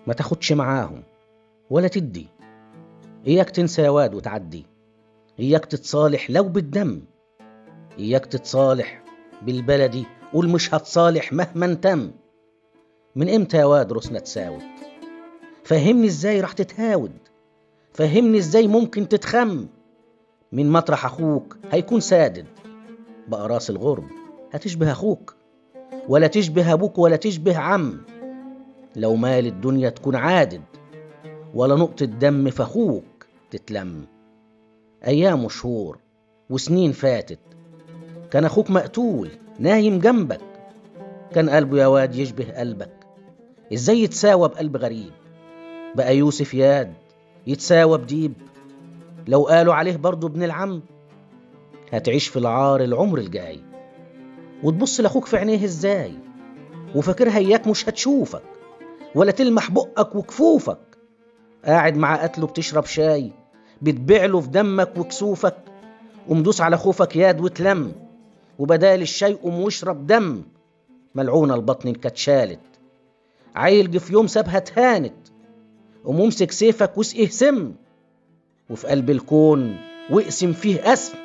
ما تاخدش معاهم ولا تدي. إياك تنسى يا واد وتعدي، إياك تتصالح لو بالدم، إياك تتصالح بالبلدي قول مش هتصالح مهما تم. من إمتى يا واد روسنا تساود؟ فهمني إزاي راح تتهاود، فهمني إزاي ممكن تتخم. من مطرح أخوك هيكون سادد، بقى راس الغرب هتشبه أخوك، ولا تشبه أبوك ولا تشبه عم. لو مال الدنيا تكون عادد، ولا نقطة دم فأخوك تتلم. أيام وشهور وسنين فاتت، كان أخوك مقتول نايم جنبك، كان قلبه يا واد يشبه قلبك. إزاي يتساوى بقلب غريب؟ بقى يوسف ياد يتساوى بديب؟ لو قالوا عليه برضو ابن العم، هتعيش في العار العمر الجاي. وتبص لأخوك في عينيه إزاي وفاكرها إياك مش هتشوفك، ولا تلمح بقك وكفوفك؟ قاعد مع قتله بتشرب شاي، بتبيع له في دمك وكسوفك. ومدوس على خوفك ياد وتلم، وبدال الشاي قوم واشرب دم. ملعونة البطن كانت شالت، عيل جه في يوم سابها تهانت. قوم امسك سيفك واسقيه سم، وفي قلب الكون واقسم فيه قسم.